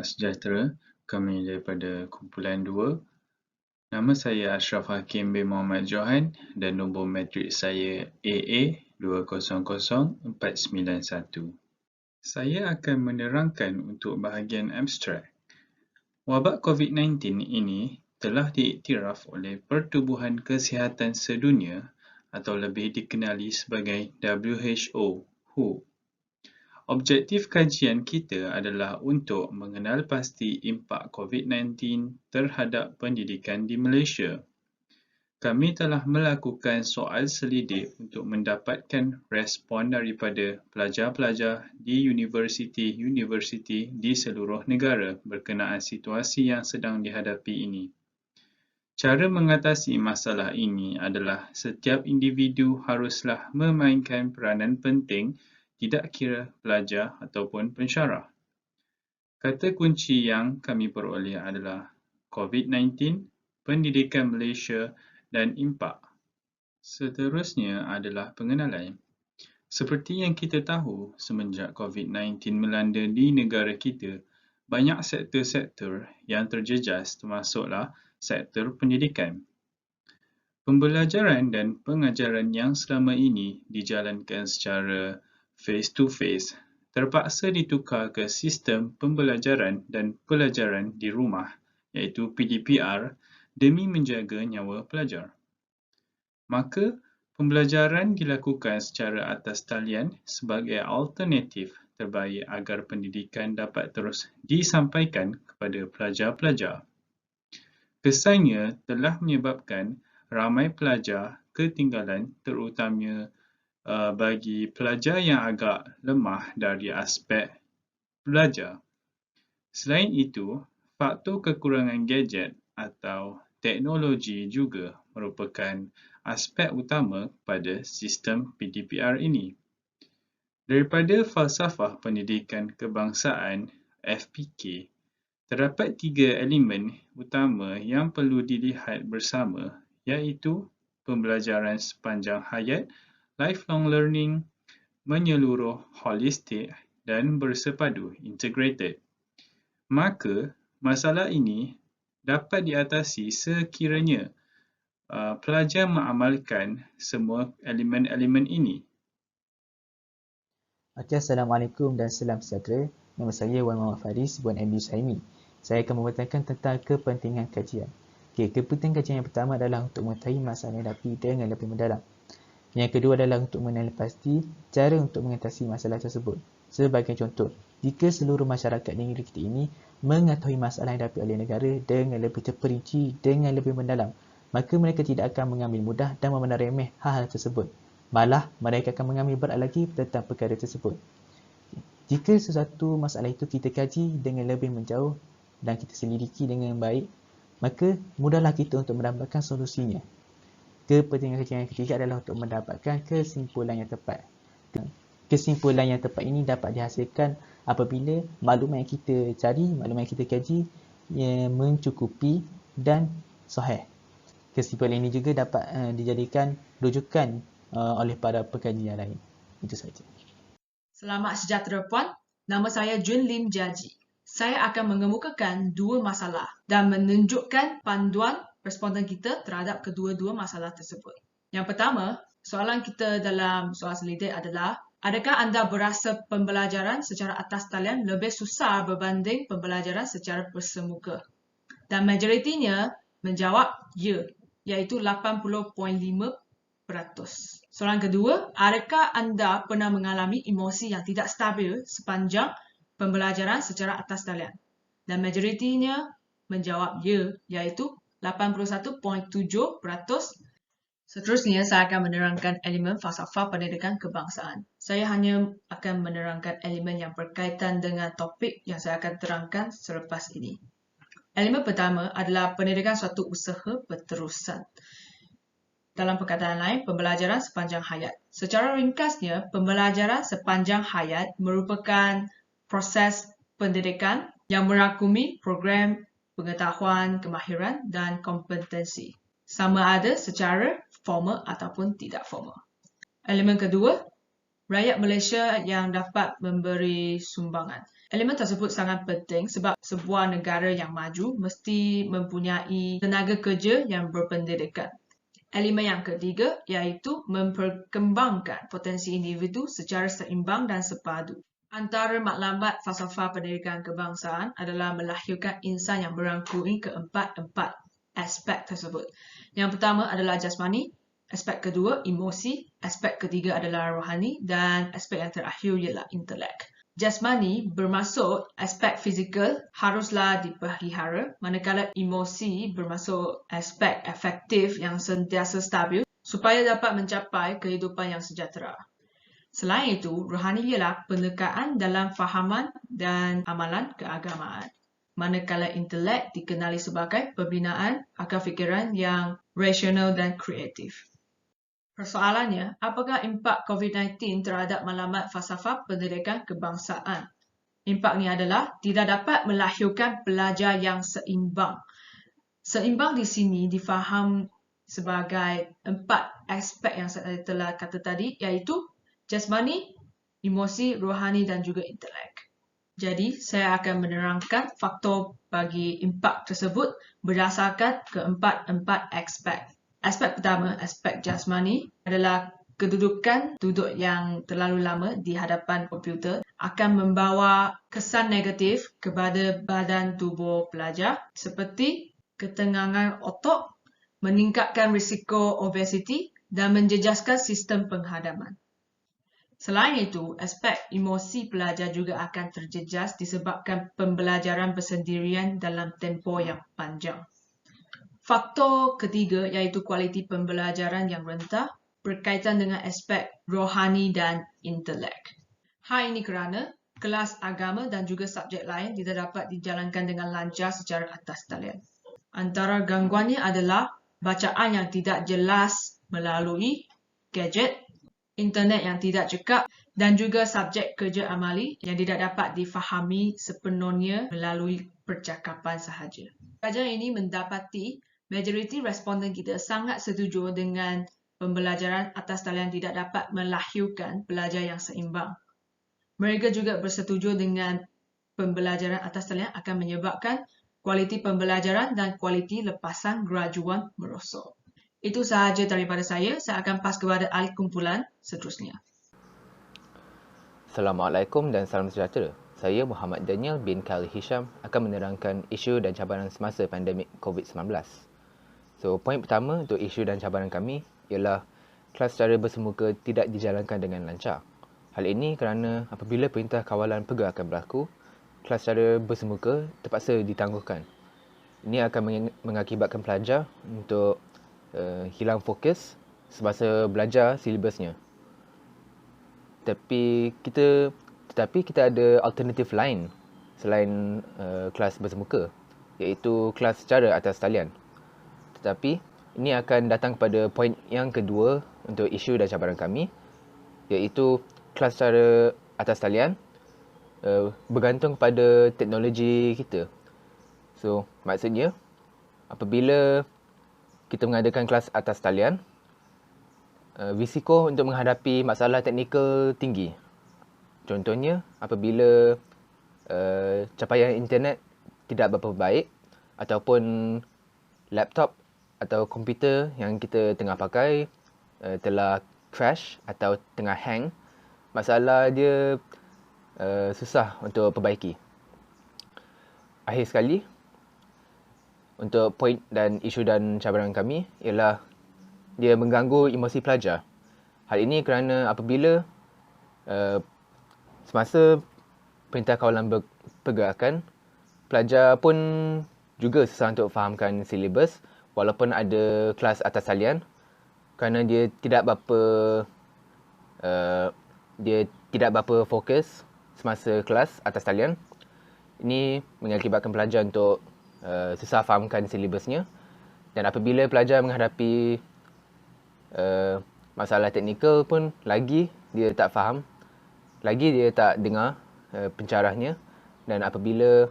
Selamat sejahtera, kami daripada kumpulan 2. Nama saya Ashraf Hakim bin Muhammad Johan dan nombor matrik saya AA200491. Saya akan menerangkan untuk bahagian abstrak. Wabak COVID-19 ini telah diiktiraf oleh Pertubuhan Kesihatan Sedunia atau lebih dikenali sebagai WHO. Objektif kajian kita adalah untuk mengenal pasti impak COVID-19 terhadap pendidikan di Malaysia. Kami telah melakukan soal selidik untuk mendapatkan respon daripada pelajar-pelajar di universiti-universiti di seluruh negara berkenaan situasi yang sedang dihadapi ini. Cara mengatasi masalah ini adalah setiap individu haruslah memainkan peranan penting, tidak kira pelajar ataupun pensyarah. Kata kunci yang kami peroleh adalah COVID-19, pendidikan Malaysia dan impak. Seterusnya adalah pengenalan. Seperti yang kita tahu, semenjak COVID-19 melanda di negara kita, banyak sektor-sektor yang terjejas termasuklah sektor pendidikan. Pembelajaran dan pengajaran yang selama ini dijalankan secara face-to-face terpaksa ditukar ke sistem pembelajaran dan pelajaran di rumah iaitu PDPR demi menjaga nyawa pelajar. Maka, pembelajaran dilakukan secara atas talian sebagai alternatif terbaik agar pendidikan dapat terus disampaikan kepada pelajar-pelajar. Kesannya telah menyebabkan ramai pelajar ketinggalan terutamanya bagi pelajar yang agak lemah dari aspek belajar. Selain itu, faktor kekurangan gadget atau teknologi juga merupakan aspek utama pada sistem PDPR ini. Daripada falsafah pendidikan kebangsaan FPK, terdapat 3 elemen utama yang perlu dilihat bersama iaitu pembelajaran sepanjang hayat, lifelong learning, menyeluruh holistik dan bersepadu integrated. Maka, masalah ini dapat diatasi sekiranya pelajar mengamalkan semua elemen-elemen ini. Assalamualaikum dan salam sejahtera. Nama saya Wan Muhammad Faris, Wan MD Saimi. Saya akan memberitakan tentang kepentingan kajian. Kepentingan kajian yang pertama adalah untuk mengetahui masalah yang dihadapi dengan lebih mendalam. Yang kedua adalah untuk mengenali pasti cara untuk mengatasi masalah tersebut. Sebagai contoh, jika seluruh masyarakat di negeri kita ini mengetahui masalah yang dihadapi oleh negara dengan lebih terperinci, dengan lebih mendalam, maka mereka tidak akan mengambil mudah dan memandang remeh hal-hal tersebut. Malah, mereka akan mengambil berat lagi tentang perkara tersebut. Jika sesuatu masalah itu kita kaji dengan lebih menjauh dan kita selidiki dengan baik, maka mudahlah kita untuk mendapatkan solusinya. Kepentingan kajian yang ketiga adalah untuk mendapatkan kesimpulan yang tepat. Kesimpulan yang tepat ini dapat dihasilkan apabila maklumat yang kita cari, maklumat yang kita kaji mencukupi dan sahih. Kesimpulan ini juga dapat dijadikan rujukan oleh para pengkaji yang lain. Itu sahaja. Selamat sejahtera Puan. Nama saya Jun Lim Jaji. Saya akan mengemukakan 2 masalah dan menunjukkan panduan responden kita terhadap kedua-dua masalah tersebut. Yang pertama, soalan kita dalam soal selidik adalah, adakah anda berasa pembelajaran secara atas talian lebih susah berbanding pembelajaran secara bersemuka? Dan majoritinya menjawab ya, iaitu 80.5%. Soalan kedua, adakah anda pernah mengalami emosi yang tidak stabil sepanjang pembelajaran secara atas talian? Dan majoritinya menjawab ya, iaitu 81.7%. Seterusnya, saya akan menerangkan elemen falsafah pendidikan kebangsaan. Saya hanya akan menerangkan elemen yang berkaitan dengan topik yang saya akan terangkan selepas ini. Elemen pertama adalah pendidikan suatu usaha berterusan. Dalam perkataan lain, pembelajaran sepanjang hayat. Secara ringkasnya, pembelajaran sepanjang hayat merupakan proses pendidikan yang merangkumi program pengetahuan, kemahiran dan kompetensi, sama ada secara formal ataupun tidak formal. Elemen kedua, rakyat Malaysia yang dapat memberi sumbangan. Elemen tersebut sangat penting sebab sebuah negara yang maju mesti mempunyai tenaga kerja yang berpendidikan. Elemen yang ketiga iaitu memperkembangkan potensi individu secara seimbang dan sepadu. Antara matlamat falsafah pendidikan kebangsaan adalah melahirkan insan yang merangkumi keempat-empat aspek tersebut. Yang pertama adalah jasmani, aspek kedua emosi, aspek ketiga adalah rohani dan aspek yang terakhir ialah intelek. Jasmani bermaksud aspek fizikal haruslah dipelihara, manakala emosi bermaksud aspek afektif yang sentiasa stabil supaya dapat mencapai kehidupan yang sejahtera. Selain itu, rohani ialah penekaan dalam fahaman dan amalan keagamaan. Manakala intelek dikenali sebagai pembinaan akal fikiran yang rasional dan kreatif. Persoalannya, apakah impak COVID-19 terhadap matlamat falsafah pendidikan kebangsaan? Impak ini adalah tidak dapat melahirkan pelajar yang seimbang. Seimbang di sini difaham sebagai 4 aspek yang saya telah kata tadi, iaitu jasmani, emosi, rohani dan juga intelek. Jadi, saya akan menerangkan faktor bagi impak tersebut berdasarkan keempat-empat aspek. Aspek pertama, aspek jasmani, adalah kedudukan duduk yang terlalu lama di hadapan komputer akan membawa kesan negatif kepada badan tubuh pelajar seperti ketegangan otot, meningkatkan risiko obesiti dan menjejaskan sistem penghadaman. Selain itu, aspek emosi pelajar juga akan terjejas disebabkan pembelajaran bersendirian dalam tempoh yang panjang. Faktor ketiga iaitu kualiti pembelajaran yang rendah berkaitan dengan aspek rohani dan intelek. Hal ini kerana kelas agama dan juga subjek lain tidak dapat dijalankan dengan lancar secara atas talian. Antara gangguannya adalah bacaan yang tidak jelas melalui gadget, internet yang tidak cekap dan juga subjek kerja amali yang tidak dapat difahami sepenuhnya melalui percakapan sahaja. Kajian ini mendapati majoriti responden kita sangat setuju dengan pembelajaran atas talian tidak dapat melahirkan pelajar yang seimbang. Mereka juga bersetuju dengan pembelajaran atas talian akan menyebabkan kualiti pembelajaran dan kualiti lepasan graduan merosot. Itu sahaja daripada saya. Saya akan pas kepada ahli kumpulan seterusnya. Assalamualaikum dan salam sejahtera. Saya Muhammad Daniel bin Khalil Hisham akan menerangkan isu dan cabaran semasa pandemik COVID-19. So, poin pertama untuk isu dan cabaran kami ialah kelas secara bersemuka tidak dijalankan dengan lancar. Hal ini kerana apabila perintah kawalan pergerakan berlaku, kelas secara bersemuka terpaksa ditangguhkan. Ini akan mengakibatkan pelajar untuk hilang fokus semasa belajar silibusnya. Tetapi kita ada alternatif lain selain kelas bersemuka, iaitu kelas secara atas talian. Tetapi ini akan datang kepada poin yang kedua untuk isu dan cabaran kami, iaitu kelas secara atas talian bergantung kepada teknologi kita. So, maksudnya apabila kita mengadakan kelas atas talian, risiko untuk menghadapi masalah teknikal tinggi. Contohnya, apabila capaian internet tidak berapa baik ataupun laptop atau komputer yang kita tengah pakai telah crash atau tengah hang, masalah dia susah untuk perbaiki. Akhir sekali, untuk poin dan isu dan cabaran kami ialah dia mengganggu emosi pelajar. Hal ini kerana apabila semasa perintah kawalan pergerakan, pelajar pun juga susah untuk fahamkan silibus walaupun ada kelas atas talian, kerana dia tidak berapa fokus semasa kelas atas talian. Ini mengakibatkan pelajar untuk susah fahamkan silibusnya, dan apabila pelajar menghadapi masalah teknikal pun lagi dia tak faham, lagi dia tak dengar pencarahnya, dan apabila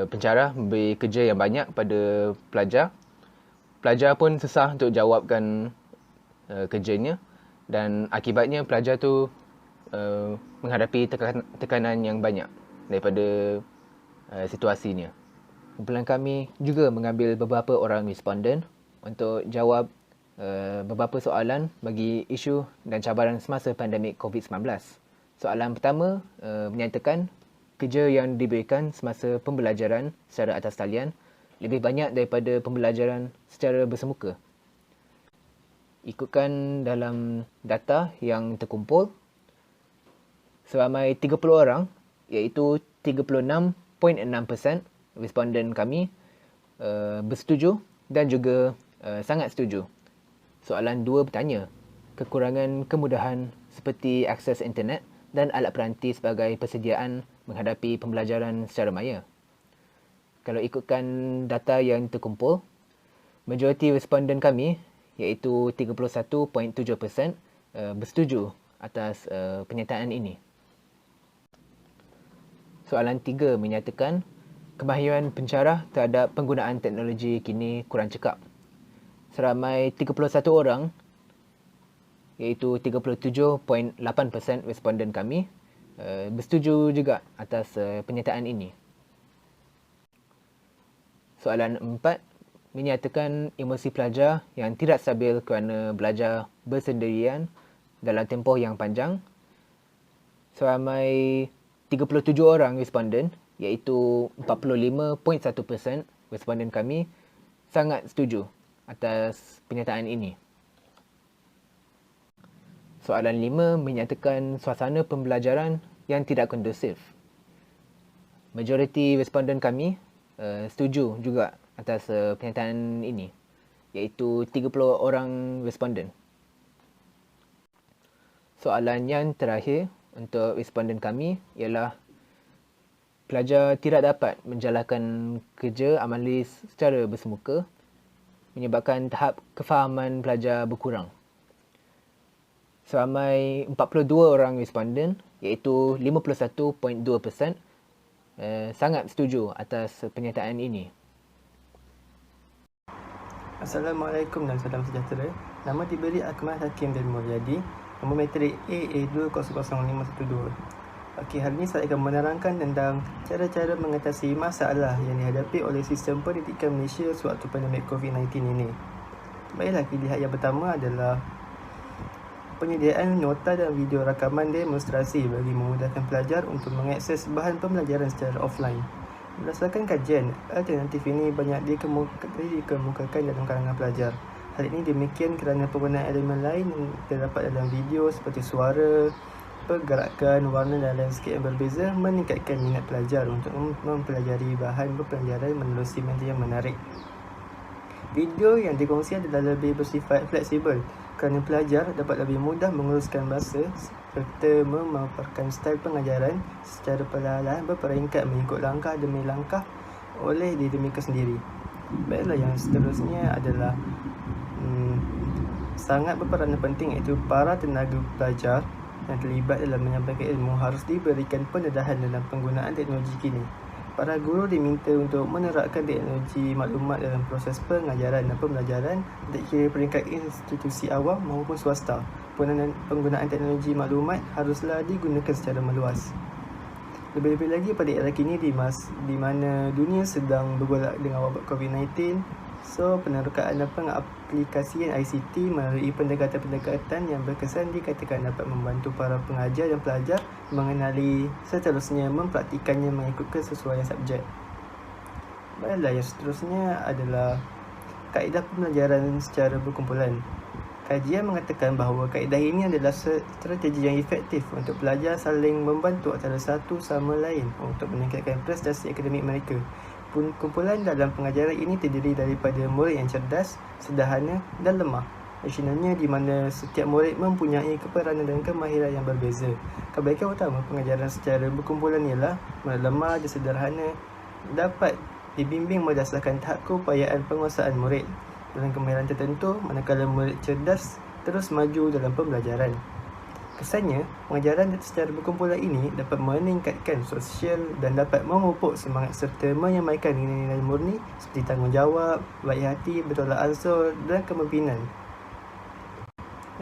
pencarah memberi kerja yang banyak pada pelajar, pelajar pun susah untuk jawabkan kerjanya, dan akibatnya pelajar tu menghadapi tekanan yang banyak. daripada situasinya. Kumpulan kami juga mengambil beberapa orang responden untuk jawab beberapa soalan bagi isu dan cabaran semasa pandemik COVID-19. Soalan pertama menyatakan kerja yang diberikan semasa pembelajaran secara atas talian lebih banyak daripada pembelajaran secara bersemuka. Ikutkan dalam data yang terkumpul, seramai 30 orang iaitu 36.6% responden kami bersetuju dan juga sangat setuju. Soalan 2 bertanya, kekurangan kemudahan seperti akses internet dan alat peranti sebagai persediaan menghadapi pembelajaran secara maya. Kalau ikutkan data yang terkumpul, majoriti responden kami iaitu 31.7% bersetuju atas pernyataan ini. Soalan 3 menyatakan kemahiran pencarah terhadap penggunaan teknologi kini kurang cekap. Seramai 31 orang iaitu 37.8% responden kami bersetuju juga atas pernyataan ini. Soalan 4 menyatakan emosi pelajar yang tidak stabil kerana belajar bersendirian dalam tempoh yang panjang. Seramai 37 orang responden iaitu 45.1% responden kami sangat setuju atas pernyataan ini. Soalan 5 menyatakan suasana pembelajaran yang tidak kondusif. Majoriti responden kami setuju juga atas pernyataan ini, iaitu 30 orang responden. Soalan yang terakhir untuk responden kami ialah pelajar tidak dapat menjalankan kerja amali secara bersemuka menyebabkan tahap kefahaman pelajar berkurang. Seramai 42 orang responden iaitu 51.2% sangat setuju atas pernyataan ini. Assalamualaikum dan salam sejahtera. Nama diberi Akmal Hakim bin Mulyadi, nombor matrik AA2000512. Okey, hari ini saya akan menerangkan tentang cara-cara mengatasi masalah yang dihadapi oleh sistem pendidikan Malaysia sewaktu pandemik COVID-19 ini. Baiklah, pilihan yang pertama adalah penyediaan nota dan video rakaman demonstrasi bagi memudahkan pelajar untuk mengakses bahan pembelajaran secara offline. Berdasarkan kajian, alternatif ini banyak dikemukakan dalam kalangan pelajar. Hal ini demikian kerana penggunaan elemen lain yang terdapat dalam video seperti suara, pergerakan, warna dan landscape yang berbeza meningkatkan minat pelajar untuk mempelajari bahan pembelajaran menerusi media yang menarik. Video yang dikongsi adalah lebih bersifat fleksibel kerana pelajar dapat lebih mudah menguruskan bahasa serta memaparkan style pengajaran secara perlahan berperingkat mengikut langkah demi langkah oleh diri mereka sendiri. Baiklah, yang seterusnya adalah sangat berperanan penting iaitu para tenaga pelajar yang terlibat dalam menyampaikan ilmu harus diberikan pendedahan dalam penggunaan teknologi kini. Para guru diminta untuk menerapkan teknologi maklumat dalam proses pengajaran dan pembelajaran tidak kira peringkat institusi awam maupun swasta. Penggunaan teknologi maklumat haruslah digunakan secara meluas. Lebih-lebih lagi pada era kini di mana dunia sedang bergolak dengan wabak COVID-19, so penerokaan dan pengaplikasian ICT melalui pendekatan-pendekatan yang berkesan dikatakan dapat membantu para pengajar dan pelajar mengenali seterusnya mempraktikannya mengikut kesesuaian subjek. Baiklah, yang seterusnya adalah kaedah pembelajaran secara berkumpulan. Kajian mengatakan bahawa kaedah ini adalah strategi yang efektif untuk pelajar saling membantu antara satu sama lain untuk meningkatkan prestasi akademik mereka. Kumpulan dalam pengajaran ini terdiri daripada murid yang cerdas, sederhana dan lemah. Additionalnya, di mana setiap murid mempunyai keperanan dan kemahiran yang berbeza. Kebaikan utama pengajaran secara berkumpulan ialah murid lemah dan sederhana dapat dibimbing berdasarkan tahap keupayaan penguasaan murid dalam kemahiran tertentu, manakala murid cerdas terus maju dalam pembelajaran. Kesannya, pengajaran secara berkumpulan ini dapat meningkatkan sosial dan dapat memupuk semangat serta menyampaikan nilai-nilai murni seperti tanggungjawab, baik hati, bertolak ansur dan kepemimpinan.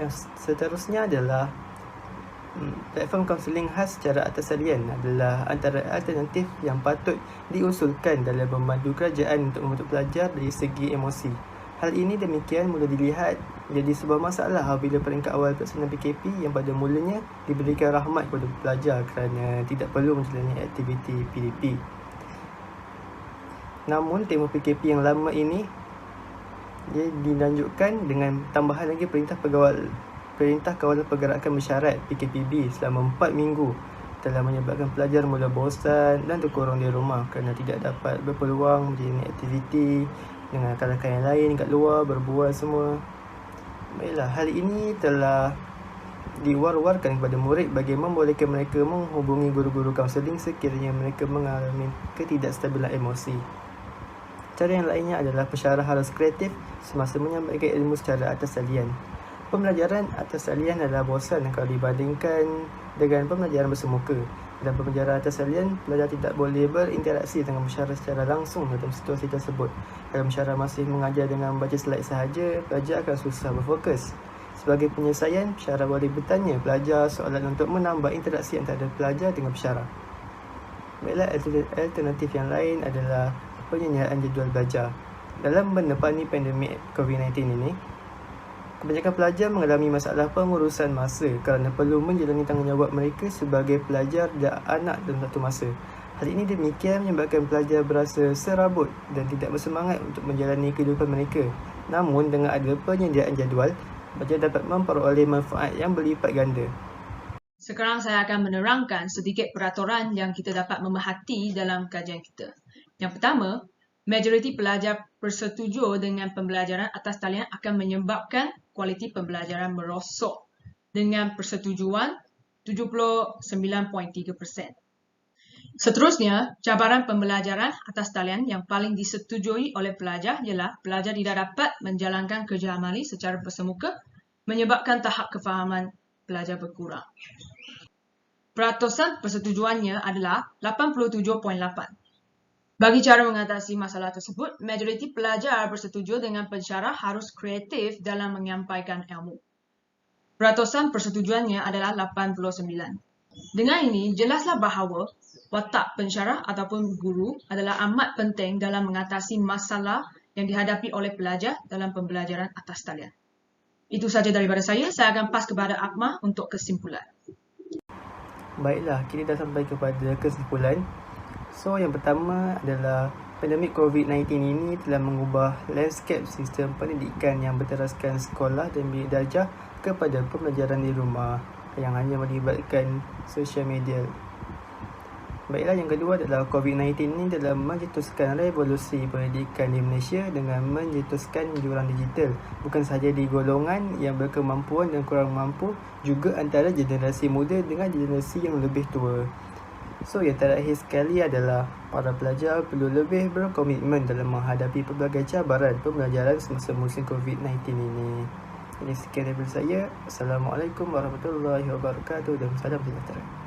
Yang seterusnya adalah Platform kaunseling khas secara atas talian adalah antara alternatif yang patut diusulkan dalam membantu kerajaan untuk membantu pelajar dari segi emosi. Hal ini demikian mula dilihat jadi sebuah masalah apabila peringkat awal pelaksanaan PKP yang pada mulanya diberikan rahmat kepada pelajar kerana tidak perlu menjalani aktiviti PDP. Namun tema PKP yang lama ini dia dilanjutkan dengan tambahan lagi Perintah Kawalan Pergerakan Bersyarat PKPB selama 4 minggu telah menyebabkan pelajar mula bosan dan terkurung di rumah kerana tidak dapat berpeluang menjalani aktiviti dengan rakan-rakan yang lain kat luar, berbual semua. Baiklah, hal ini telah diwar-warkan kepada murid bagi membolehkan mereka menghubungi guru-guru kaunseling sekiranya mereka mengalami ketidakstabilan emosi. Cara yang lainnya adalah pensyarah harus kreatif semasa menyampaikan ilmu secara atas talian. Pembelajaran atas talian adalah bosan kalau dibandingkan dengan pembelajaran bersemuka. Dalam pembelajaran atas talian, pelajar tidak boleh berinteraksi dengan pensyarah secara langsung dalam situasi tersebut. Kalau pensyarah masih mengajar dengan membaca slide sahaja, pelajar akan susah berfokus. Sebagai penyelesaian, pensyarah boleh bertanya pelajar soalan untuk menambah interaksi antara pelajar dengan pensyarah. Baiklah, alternatif yang lain adalah penyenyaan jadual belajar. Dalam menepani pandemik COVID-19 ini, kebanyakan pelajar mengalami masalah pengurusan masa kerana perlu menjalani tanggungjawab mereka sebagai pelajar dan anak dalam satu masa. Hal ini demikian menyebabkan pelajar berasa serabut dan tidak bersemangat untuk menjalani kehidupan mereka. Namun dengan ada penyediaan jadual, pelajar dapat memperoleh manfaat yang berlipat ganda. Sekarang saya akan menerangkan sedikit peraturan yang kita dapat memerhati dalam kajian kita. Yang pertama, majoriti pelajar bersetuju dengan pembelajaran atas talian akan menyebabkan kualiti pembelajaran merosot dengan persetujuan 79.3%. Seterusnya, cabaran pembelajaran atas talian yang paling disetujui oleh pelajar ialah pelajar tidak dapat menjalankan kerja amali secara bersemuka menyebabkan tahap kefahaman pelajar berkurang. Peratusan persetujuannya adalah 87.8%. Bagi cara mengatasi masalah tersebut, majoriti pelajar bersetuju dengan pensyarah harus kreatif dalam menyampaikan ilmu. Peratusan persetujuannya adalah 89. Dengan ini, jelaslah bahawa watak pensyarah ataupun guru adalah amat penting dalam mengatasi masalah yang dihadapi oleh pelajar dalam pembelajaran atas talian. Itu sahaja daripada saya akan pas kepada Akmal untuk kesimpulan. Baiklah, kita dah sampai kepada kesimpulan. So, yang pertama adalah pandemik COVID-19 ini telah mengubah landscape sistem pendidikan yang berteraskan sekolah dan bilik darjah kepada pembelajaran di rumah yang hanya melibatkan sosial media. Baiklah, yang kedua adalah COVID-19 ini telah mencetuskan revolusi pendidikan di Malaysia dengan mencetuskan jurang digital bukan sahaja di golongan yang berkemampuan dan kurang mampu, juga antara generasi muda dengan generasi yang lebih tua. So, yang terakhir sekali adalah para pelajar perlu lebih berkomitmen dalam menghadapi pelbagai cabaran pembelajaran semasa musim COVID-19 ini. Ini sekian daripada saya. Assalamualaikum warahmatullahi wabarakatuh dan salam sejahtera.